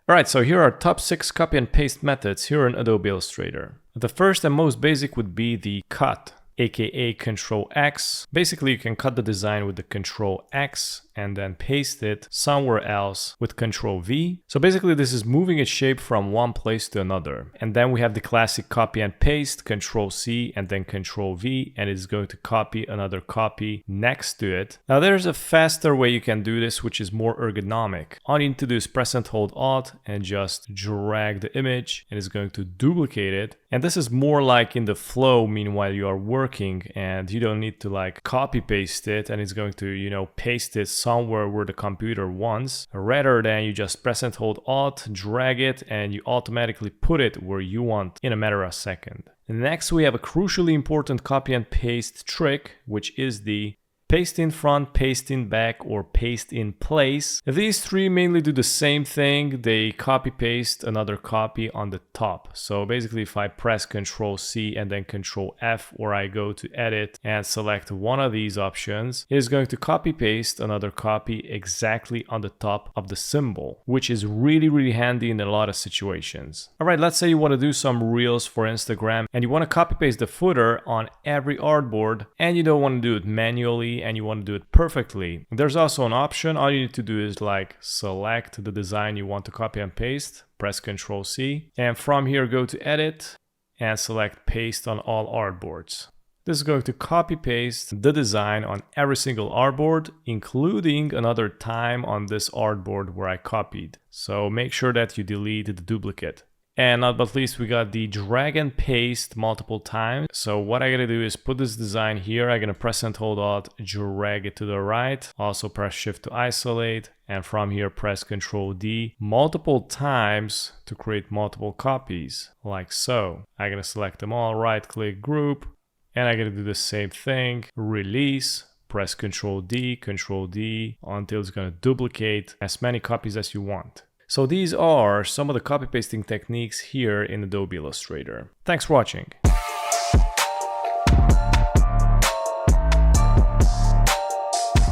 Alright, so here are top 6 copy and paste methods here in Adobe Illustrator. The first and most basic would be the cut, aka Control X. Basically, you can cut the design with the Control X and then paste it somewhere else with Control V. So basically this is moving its shape from one place to another. And then we have the classic copy and paste, Control C and then Control V, and it's going to copy another copy next to it. Now there's a faster way you can do this, which is more ergonomic. All you need to do is press and hold Alt and just drag the image, and it's going to duplicate it. And this is more like in the flow meanwhile you are working, and you don't need to like copy paste it and it's going to, you know, paste it somewhere where the computer wants, rather than you just press and hold Alt, drag it, and you automatically put it where you want in a matter of a second. Next, we have a crucially important copy and paste trick, which is the paste in front, paste in back, or paste in place. These three mainly do the same thing. They copy paste another copy on the top. So basically if I press Ctrl C and then Ctrl F, or I go to edit and select one of these options, it is going to copy paste another copy exactly on the top of the symbol, which is really handy in a lot of situations. Alright, let's say you want to do some reels for Instagram and you want to copy paste the footer on every artboard and you don't want to do it manually and you want to do it perfectly. There's also an option. All you need to do is like select the design you want to copy and paste, press Ctrl C, and from here go to edit and select paste on all artboards. This is going to copy paste the design on every single artboard, including another time on this artboard where I copied. So make sure that you delete the duplicate. And not but least, we got the drag and paste multiple times. So what I gotta do is put this design here. I'm gonna press and hold Alt, drag it to the right. Also press Shift to isolate. And from here, press Ctrl D multiple times to create multiple copies, like so. I'm gonna select them all, right click, group. And I'm gonna do the same thing, release. Press Ctrl D until it's gonna duplicate as many copies as you want. So these are some of the copy pasting techniques here in Adobe Illustrator. Thanks for watching.